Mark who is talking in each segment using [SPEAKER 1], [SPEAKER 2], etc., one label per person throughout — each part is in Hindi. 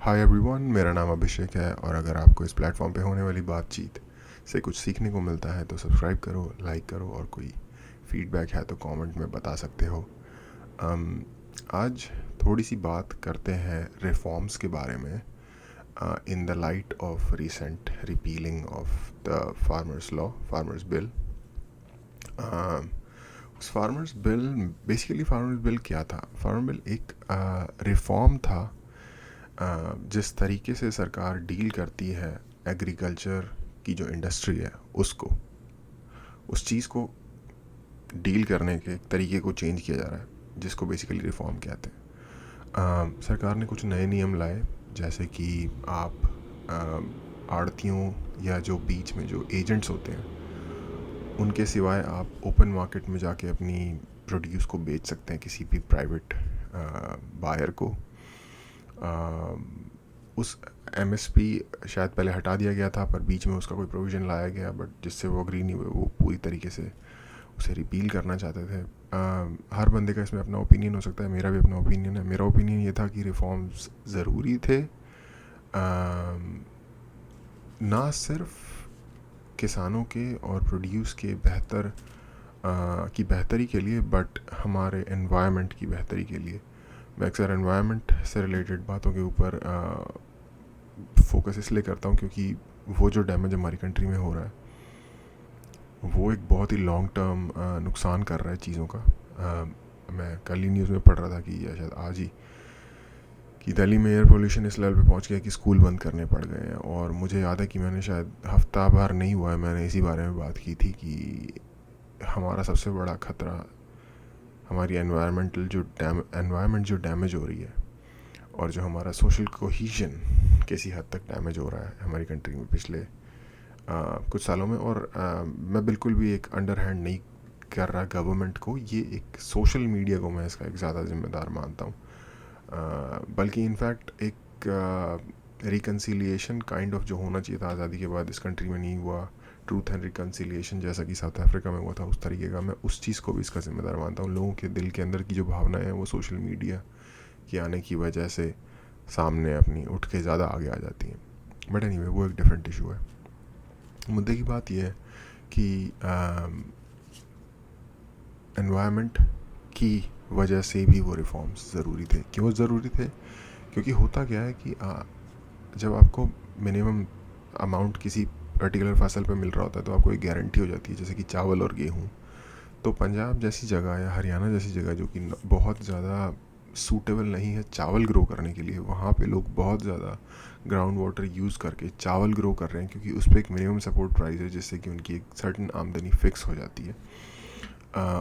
[SPEAKER 1] हाय एवरीवन, मेरा नाम अभिषेक है और अगर आपको इस प्लेटफॉर्म पे होने वाली बातचीत से कुछ सीखने को मिलता है तो सब्सक्राइब करो, लाइक करो और कोई फीडबैक है तो कमेंट में बता सकते हो। आज थोड़ी सी बात करते हैं रिफॉर्म्स के बारे में in the light of recent repealing of the farmers bill. उस फार्मर्स बिल क्या था? फार्मर बिल एक रिफॉर्म था जिस तरीके से सरकार डील करती है एग्रीकल्चर की जो इंडस्ट्री है उसको, उस चीज़ को डील करने के तरीके को चेंज किया जा रहा है, जिसको बेसिकली रिफॉर्म कहते हैं। सरकार ने कुछ नए नियम लाए, जैसे कि आप आड़तियों या जो बीच में जो एजेंट्स होते हैं उनके सिवाय आप ओपन मार्केट में जाके अपनी प्रोड्यूस को बेच सकते हैं किसी भी प्राइवेट बायर को। उस एमएसपी शायद पहले हटा दिया गया था, पर बीच में उसका कोई प्रोविज़न लाया गया, बट जिससे वो अग्री नहीं हुए, वो पूरी तरीके से उसे रिपील करना चाहते थे। हर बंदे का इसमें अपना ओपिनियन हो सकता है, मेरा भी अपना ओपिनियन है। मेरा ओपिनियन ये था कि रिफॉर्म्स ज़रूरी थे, ना सिर्फ किसानों के और प्रोड्यूस के की बेहतरी के लिए, बट हमारे एनवायरनमेंट की बेहतरी के लिए। मैं अक्सर एनवायरनमेंट से रिलेटेड बातों के ऊपर फोकस इसलिए करता हूँ क्योंकि वो जो डैमेज हमारी कंट्री में हो रहा है वो एक बहुत ही लॉन्ग टर्म नुकसान कर रहा है चीज़ों का। मैं कल ही न्यूज़ में पढ़ रहा था कि या शायद आज ही कि दिल्ली में एयर पोल्यूशन इस लेवल पे पहुंच गया कि स्कूल बंद करने पड़ गए हैं। और मुझे याद है कि मैंने शायद हफ्ता भर नहीं हुआ है, मैंने इसी बारे में बात की थी कि हमारा सबसे बड़ा खतरा हमारी एनवायरनमेंट जो डैमेज हो रही है और जो हमारा सोशल कोहीजन किसी हद तक डैमेज हो रहा है हमारी कंट्री में पिछले कुछ सालों में। और मैं बिल्कुल भी एक अंडर हैंड नहीं कर रहा गवर्नमेंट को, ये एक सोशल मीडिया को मैं इसका एक ज़्यादा जिम्मेदार मानता हूँ। बल्कि इनफैक्ट एक रिकन्सिलिएशन काइंड ऑफ जो होना चाहिए था आज़ादी के बाद इस कंट्री में नहीं हुआ, ट्रूथ एंड रिकन्सिलिएशन जैसा कि साउथ अफ्रीका में हुआ था, उस तरीके का मैं उस चीज़ को भी इसका जिम्मेदार मानता हूँ। लोगों के दिल के अंदर की जो भावनाएं हैं वो सोशल मीडिया के आने की वजह से सामने अपनी उठ के ज़्यादा आगे आ जाती हैं। बट एनीवे, वो एक डिफरेंट इशू है। मुद्दे की बात यह है कि एनवायरनमेंट की वजह से भी वो रिफॉर्म्स ज़रूरी थे। क्यों ज़रूरी थे? क्योंकि होता क्या है कि जब आपको मिनिमम अमाउंट किसी पर्टिकुलर फसल पे मिल रहा होता है तो आपको एक गारंटी हो जाती है, जैसे कि चावल और गेहूँ। तो पंजाब जैसी जगह या हरियाणा जैसी जगह जो कि बहुत ज़्यादा सूटेबल नहीं है चावल ग्रो करने के लिए, वहाँ पे लोग बहुत ज़्यादा ग्राउंड वाटर यूज़ करके चावल ग्रो कर रहे हैं, क्योंकि उस पर एक मिनिमम सपोर्ट प्राइस है जिससे कि उनकी एक सर्टन आमदनी फ़िक्स हो जाती है।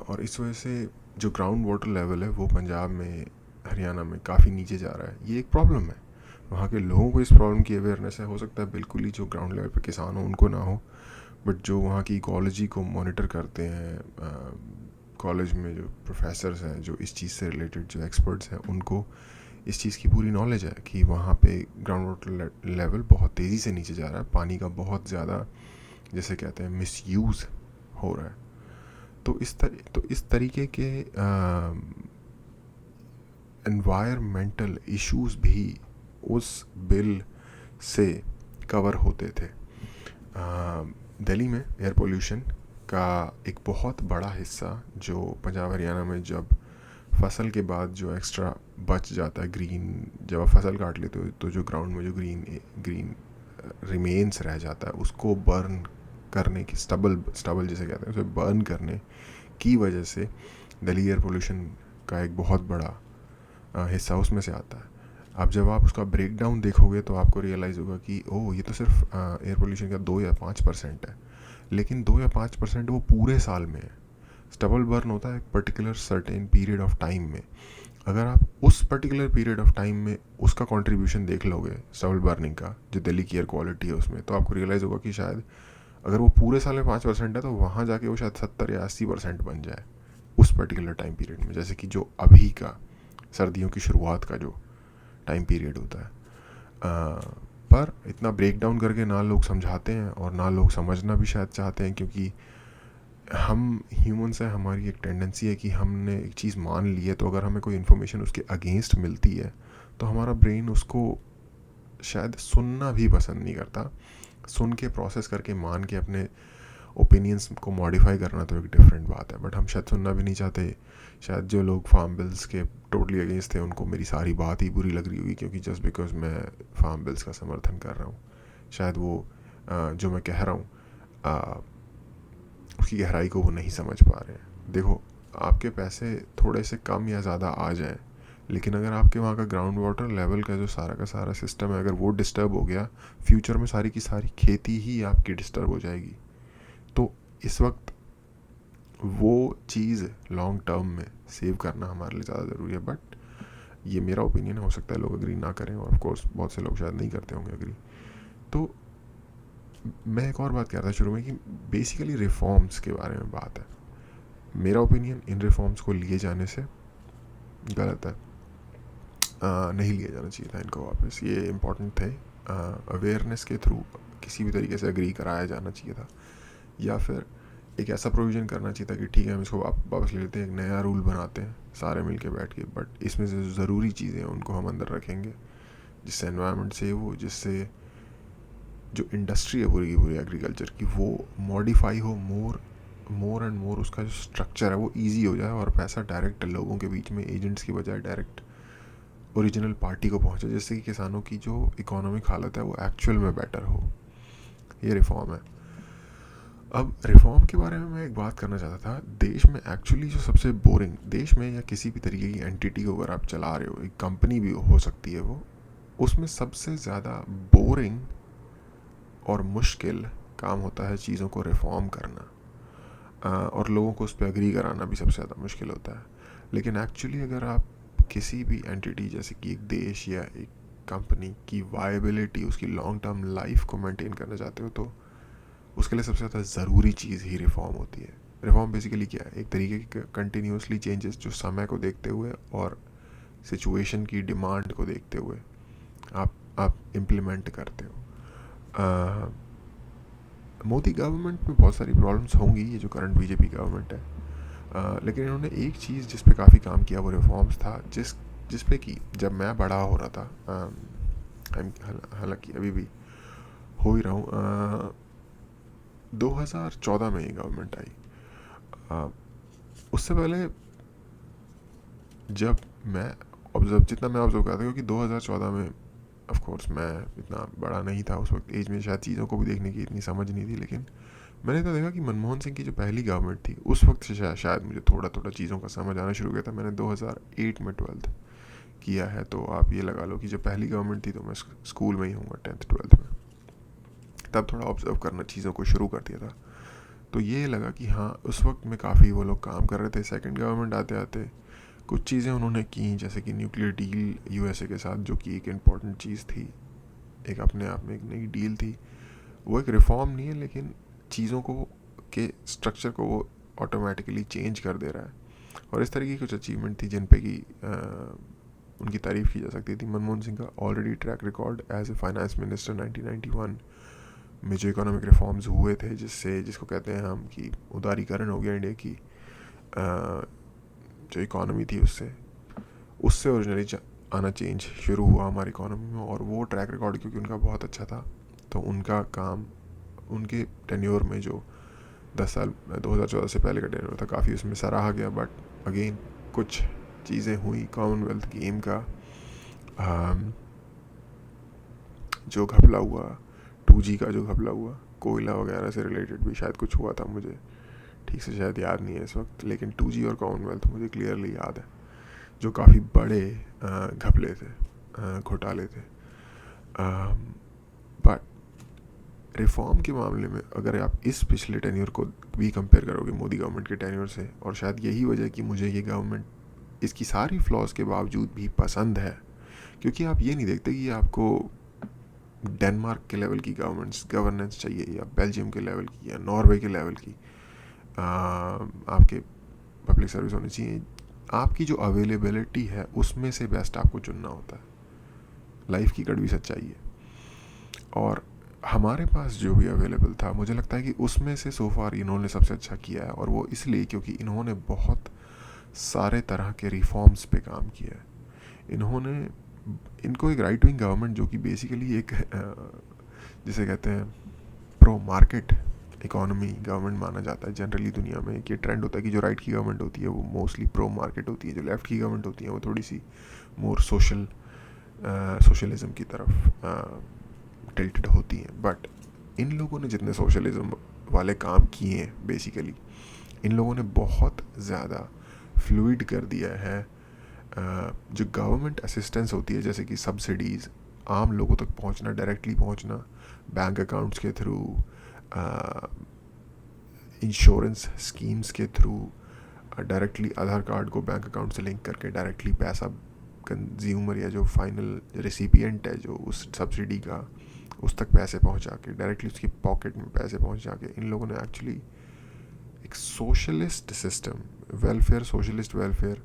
[SPEAKER 1] और इस वजह से जो ग्राउंड वाटर लेवल है वो पंजाब में, हरियाणा में काफ़ी नीचे जा रहा है। ये एक प्रॉब्लम है। वहाँ के लोगों को इस प्रॉब्लम की अवेयरनेस है, हो सकता है बिल्कुल ही जो ग्राउंड लेवल पे किसान हो उनको ना हो, बट जो वहाँ की इकोलॉजी को मॉनिटर करते हैं, कॉलेज में जो प्रोफेसर्स हैं, जो इस चीज़ से रिलेटेड जो एक्सपर्ट्स हैं, उनको इस चीज़ की पूरी नॉलेज है कि वहाँ पे ग्राउंड वाटर लेवल बहुत तेज़ी से नीचे जा रहा है, पानी का बहुत ज़्यादा, जैसे कहते हैं, मिसयूज़ हो रहा है। तो इस तरीके के एनवायरमेंटल इश्यूज भी उस बिल से कवर होते थे। दिल्ली में एयर पोल्यूशन का एक बहुत बड़ा हिस्सा जो पंजाब हरियाणा में जब फसल के बाद जो एक्स्ट्रा बच जाता है ग्रीन, जब आप फसल काट लेते हो तो जो ग्राउंड में जो ग्रीन रिमेन्स रह जाता है उसको बर्न करने की, स्टबल जिसे कहते हैं, उसे बर्न करने की वजह से दिल्ली एयर पोल्यूशन का एक बहुत बड़ा हिस्सा उसमें से आता है। अब जब आप उसका ब्रेक डाउन देखोगे तो आपको रियलाइज़ होगा कि ओह, ये तो सिर्फ एयर पोल्यूशन का 2 या 5% है। लेकिन 2 या 5% वो पूरे साल में है। स्टबल बर्न होता है एक particular certain period of time में। अगर आप उस पर्टिकुलर पीरियड ऑफ टाइम में उसका कंट्रीब्यूशन देख लोगे स्टबल बर्निंग का, जो दिल्ली की एयर क्वालिटी है उसमें, तो आपको रियलाइज़ होगा कि शायद अगर वो पूरे साल में 5% है तो वहाँ जाके वो शायद 70 या 80% बन जाए उस पर्टिकुलर टाइम पीरियड में, जैसे कि जो अभी का सर्दियों की शुरुआत का जो टाइम पीरियड होता है। पर इतना ब्रेक डाउन करके ना लोग समझाते हैं और ना लोग समझना भी शायद चाहते हैं, क्योंकि हम ह्यूमंस हैं, हमारी एक टेंडेंसी है कि हमने एक चीज़ मान ली है तो अगर हमें कोई इन्फॉर्मेशन उसके अगेंस्ट मिलती है तो हमारा ब्रेन उसको शायद सुनना भी पसंद नहीं करता। सुन के प्रोसेस करके मान के अपने ओपिनियंस को मॉडिफाई करना तो एक डिफरेंट बात है, बट हम शायद सुनना भी नहीं चाहते। शायद जो लोग फार्म बिल्स के टोटली अगेंस्ट थे उनको मेरी सारी बात ही बुरी लग रही हुई, क्योंकि जस्ट बिकॉज मैं फार्म बिल्स का समर्थन कर रहा हूँ, शायद वो जो मैं कह रहा हूँ उसकी गहराई को वो नहीं समझ पा रहे हैं। देखो, आपके पैसे थोड़े से कम या ज़्यादा आ जाएं, लेकिन अगर आपके वहाँ का ग्राउंड वाटर लेवल का जो सारा का सारा सिस्टम है, अगर वो डिस्टर्ब हो गया, फ्यूचर में सारी की सारी खेती ही आपकी डिस्टर्ब हो जाएगी। तो इस वक्त वो चीज़ लॉन्ग टर्म में सेव करना हमारे लिए ज़्यादा ज़रूरी है। बट ये मेरा ओपिनियन, हो सकता है लोग अग्री ना करें, और ऑफ कोर्स बहुत से लोग शायद नहीं करते होंगे अग्री। तो मैं एक और बात कह रहा था शुरू में कि बेसिकली रिफॉर्म्स के बारे में बात है। मेरा ओपिनियन, इन रिफॉर्म्स को लिए जाने से गलत है, नहीं लिया जाना चाहिए था इनको वापस। ये इम्पोर्टेंट थे, अवेयरनेस के थ्रू किसी भी तरीके से एग्री कराया जाना चाहिए था, या फिर एक ऐसा प्रोविज़न करना चाहिए था कि ठीक है हम इसको वापस ले लेते हैं, एक नया रूल बनाते हैं सारे मिल के बैठ के, बट इसमें से ज़रूरी चीज़ें हैं उनको हम अंदर रखेंगे, जिससे एनवायरनमेंट सेव हो, जिससे जो इंडस्ट्री है पूरी की पूरी एग्रीकल्चर की वो मॉडिफाई हो, मोर एंड मोर उसका जो स्ट्रक्चर है वो ईजी हो जाए, और पैसा डायरेक्ट लोगों के बीच में एजेंट्स की बजाय डायरेक्ट ओरिजिनल पार्टी को पहुंचे, जिससे कि किसानों की जो इकोनॉमिक हालत है वो एक्चुअल में बेटर हो। ये रिफॉर्म है। अब रिफॉर्म के बारे में मैं एक बात करना चाहता था। देश में एक्चुअली जो सबसे बोरिंग, देश में या किसी भी तरीके की एंटिटी को अगर आप चला रहे हो, एक कंपनी भी हो सकती है वो, उसमें सबसे ज़्यादा बोरिंग और मुश्किल काम होता है चीज़ों को रिफॉर्म करना, और लोगों को उस पर एग्री कराना भी सबसे ज़्यादा मुश्किल होता है। लेकिन एक्चुअली अगर आप किसी भी एंटिटी, जैसे कि एक देश या एक कंपनी की वायबिलिटी, उसकी लॉन्ग टर्म लाइफ को मेंटेन करना चाहते हो, तो उसके लिए सबसे ज़्यादा ज़रूरी चीज़ ही रिफॉर्म होती है। रिफॉर्म बेसिकली क्या है? एक तरीके की कंटिन्यूसली चेंजेस जो समय को देखते हुए और सिचुएशन की डिमांड को देखते हुए आप इम्प्लीमेंट करते हो। मोदी गवर्नमेंट में बहुत सारी प्रॉब्लम्स होंगी, ये जो करंट बीजेपी गवर्नमेंट है, लेकिन इन्होंने एक चीज़ जिस पे काफ़ी काम किया वो रिफॉर्म्स था, जिस पे कि जब मैं बड़ा हो रहा था, हालांकि अभी भी हो ही रहा हूँ, 2014 में ये गवर्नमेंट आई। उससे पहले जब मैं जितना मैं ऑब्जर्व करता था, क्योंकि 2014 में ऑफ कोर्स मैं इतना बड़ा नहीं था उस वक्त एज में, शायद चीज़ों को भी देखने की इतनी समझ नहीं थी, लेकिन मैंने तो देखा कि मनमोहन सिंह की जो पहली गवर्नमेंट थी उस वक्त से शायद मुझे थोड़ा थोड़ा चीज़ों का समझ आना शुरू किया था। मैंने 2008 में 12th किया है, तो आप ये लगा लो कि जब पहली गवर्नमेंट थी तो मैं स्कूल में ही हूँ 10th 12th में, तब थोड़ा ऑब्जर्व करना चीज़ों को शुरू कर दिया था। तो ये लगा कि हाँ, उस वक्त में काफ़ी वो लोग काम कर रहे थे। सेकंड गवर्नमेंट आते आते कुछ चीज़ें उन्होंने की, जैसे कि न्यूक्लियर डील यूएसए के साथ, जो कि एक इम्पॉर्टेंट चीज़ थी, एक अपने आप में एक नई डील थी। वो एक रिफॉर्म नहीं है, लेकिन चीज़ों को के स्ट्रक्चर को वो ऑटोमेटिकली चेंज कर दे रहा है। और इस तरह की कुछ अचीवमेंट थी जिन पे कि उनकी तारीफ़ की जा सकती थी। मनमोहन सिंह का already track record as a finance minister 1991 में जो इकोनॉमिक रिफॉर्म्स हुए थे, जिसको कहते हैं हम कि उदारीकरण हो गया इंडिया की जो इकोनॉमी थी, उससे ओरिजिनली आना चेंज शुरू हुआ हमारी इकोनॉमी में। और वो ट्रैक रिकॉर्ड क्योंकि उनका बहुत अच्छा था, तो उनका काम, उनके टेन्योर में जो 10 साल 2014 से पहले का टेन्योर था, काफ़ी उसमें सराहा गया। बट अगेन कुछ चीज़ें हुई, कॉमनवेल्थ गेम का जो घपला हुआ, 2G का जो घपला हुआ, कोयला वगैरह से रिलेटेड भी शायद कुछ हुआ था, मुझे ठीक से शायद याद नहीं है इस वक्त, लेकिन 2G और कॉमनवेल्थ मुझे क्लियरली याद है, जो काफ़ी बड़े घपले थे, घोटाले थे। बट रिफॉर्म के मामले में अगर आप इस पिछले टेन्योर को भी कंपेयर करोगे मोदी गवर्नमेंट के टेन्योर से, और शायद यही वजह कि मुझे ये गवर्नमेंट इसकी सारी फ्लॉज के बावजूद भी पसंद है, क्योंकि आप ये नहीं देखते कि आपको डेनमार्क के लेवल की गवर्नेंस चाहिए, या बेल्जियम के लेवल की, या नॉर्वे के लेवल की आपके पब्लिक सर्विस होनी चाहिए। आपकी जो अवेलेबिलिटी है उसमें से बेस्ट आपको चुनना होता है, लाइफ की कड़वी सच्चाई है। और हमारे पास जो भी अवेलेबल था, मुझे लगता है कि उसमें से सो फार इन्होंने सबसे अच्छा किया है, और वो इसलिए क्योंकि इन्होंने बहुत सारे तरह के रिफॉर्म्स पे काम किया है। इन्होंने इनको एक राइट विंग गवर्नमेंट जो कि बेसिकली एक जिसे कहते हैं प्रो मार्केट इकोनॉमी गवर्नमेंट माना जाता है जनरली दुनिया में। ये ट्रेंड होता है कि जो राइट की गवर्नमेंट होती है वो मोस्टली प्रो मार्केट होती है, जो लेफ्ट की गवर्नमेंट होती है वो थोड़ी सी मोर सोशलिज्म की तरफ टिल्टेड होती हैं। बट इन लोगों ने जितने सोशलिज्म वाले काम किए हैं बेसिकली, इन लोगों ने बहुत ज़्यादा फ्लूइड कर दिया है जो गवर्नमेंट असिस्टेंस होती है, जैसे कि सब्सिडीज़, आम लोगों तक पहुंचना, डायरेक्टली पहुंचना बैंक अकाउंट्स के थ्रू, इंश्योरेंस स्कीम्स के थ्रू, डायरेक्टली आधार कार्ड को बैंक अकाउंट से लिंक करके डायरेक्टली पैसा कंज्यूमर या जो फाइनल रेसिपिएंट है जो उस सब्सिडी का, उस तक पैसे पहुंचा के डायरेक्टली उसकी पॉकेट में पैसे पहुंचा के इन लोगों ने एक्चुअली एक socialist system, socialist welfare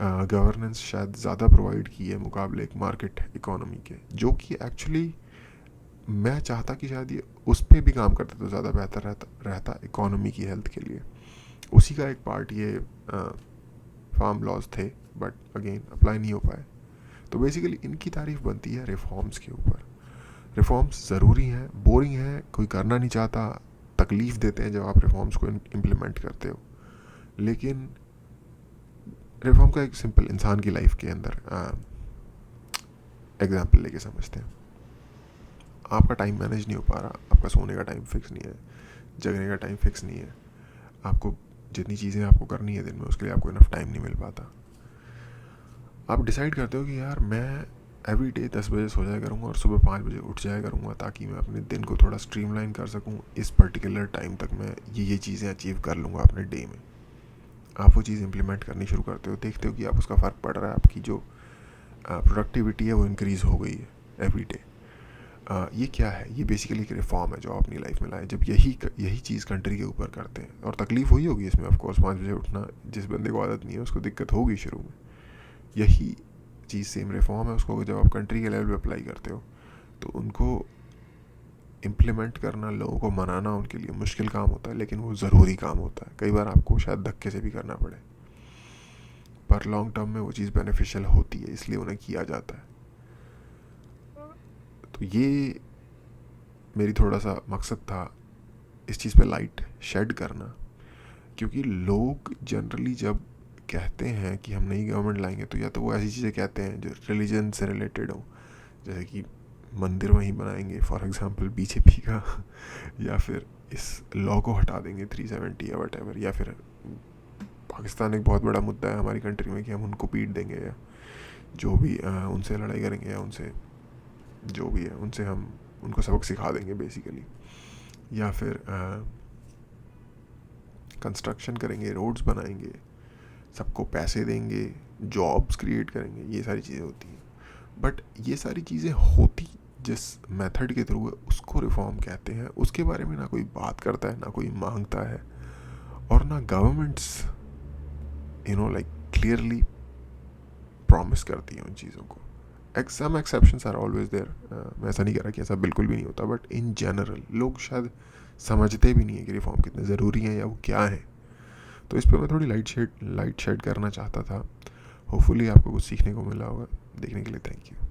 [SPEAKER 1] governance शायद ज़्यादा प्रोवाइड की है मुकाबले एक मार्केट इकोनॉमी के, जो कि एक्चुअली मैं चाहता कि शायद ये उस पर भी काम करते तो ज़्यादा बेहतर रहता इकोनॉमी की हेल्थ के लिए। उसी का एक पार्ट ये फार्म लॉज थे, बट अगेन अप्लाई नहीं हो पाए। तो बेसिकली इनकी तारीफ बनती है रिफॉर्म्स के ऊपर। रिफॉर्म्स ज़रूरी हैं, बोरिंग हैं, कोई करना नहीं चाहता, तकलीफ़ देते हैं जब आप रिफॉर्म्स को इम्प्लीमेंट करते हो। लेकिन रिफॉर्म का एक सिंपल इंसान की लाइफ के अंदर एग्जाम्पल लेके समझते हैं। आपका टाइम मैनेज नहीं हो पा रहा, आपका सोने का टाइम फिक्स नहीं है, जगने का टाइम फिक्स नहीं है, आपको जितनी चीज़ें आपको करनी है दिन में उसके लिए आपको इनफ टाइम नहीं मिल पाता। आप डिसाइड करते हो कि यार मैं एवरी डे 10 बजे सो जाया करूँगा और सुबह 5 बजे उठ जाया करूँगा ताकि मैं अपने दिन को थोड़ा स्ट्रीमलाइन कर सकूँ, इस पर्टिकुलर टाइम तक मैं ये चीज़ें अचीव कर लूँगा अपने डे में। आप वो चीज़ इम्प्लीमेंट करनी शुरू करते हो, देखते हो कि आप उसका फ़र्क पड़ रहा है, आपकी जो प्रोडक्टिविटी है वो इंक्रीज़ हो गई है एवरी डे। ये क्या है? ये बेसिकली एक रिफॉर्म है जो आप अपनी लाइफ में लाए। जब यही चीज़ कंट्री के ऊपर करते हैं, और तकलीफ़ हुई होगी इसमें, ऑफ कोर्स 5 बजे उठना जिस बंदे को आदत नहीं है उसको दिक्कत होगी शुरू में। यही चीज़ सेम रिफॉर्म है, उसको जब आप कंट्री के लेवल पे अप्लाई करते हो तो उनको इम्प्लीमेंट करना, लोगों को मनाना उनके लिए मुश्किल काम होता है, लेकिन वो ज़रूरी काम होता है। कई बार आपको शायद धक्के से भी करना पड़े, पर लॉन्ग टर्म में वो चीज़ बेनिफिशियल होती है, इसलिए उन्हें किया जाता है। तो ये मेरी थोड़ा सा मकसद था इस चीज़ पे लाइट शेड करना, क्योंकि लोग जनरली जब कहते हैं कि हम नई गवर्नमेंट लाएंगे तो या तो वो ऐसी चीज़ें कहते हैं जो रिलीजन से रिलेटेड हो, जैसे कि मंदिर वहीं बनाएंगे फॉर एग्जांपल बीजेपी का, या फिर इस लॉ को हटा देंगे 370 या वट एवर, या फिर पाकिस्तान एक बहुत बड़ा मुद्दा है हमारी कंट्री में कि हम उनको पीट देंगे, या जो भी उनसे लड़ाई करेंगे, या उनसे जो भी है उनसे हम उनको सबक सिखा देंगे बेसिकली, या फिर कंस्ट्रक्शन करेंगे, रोड्स बनाएंगे, सबको पैसे देंगे, जॉब्स क्रिएट करेंगे, ये सारी चीज़ें होती हैं। बट ये सारी चीज़ें होती जिस मेथड के थ्रू है उसको रिफॉर्म कहते हैं। उसके बारे में ना कोई बात करता है, ना कोई मांगता है, और ना गवर्नमेंट्स लाइक क्लियरली प्रॉमिस करती हैं उन चीज़ों को। Some exceptions are always there, मैं ऐसा नहीं कह रहा कि ऐसा बिल्कुल भी नहीं होता, बट इन जनरल लोग शायद समझते भी नहीं है कि रिफॉर्म कितने ज़रूरी हैं या वो क्या है। तो इस पर मैं थोड़ी लाइट शेड करना चाहता था। होपफुली आपको कुछ सीखने को मिला होगा। देखने के लिए थैंक यू।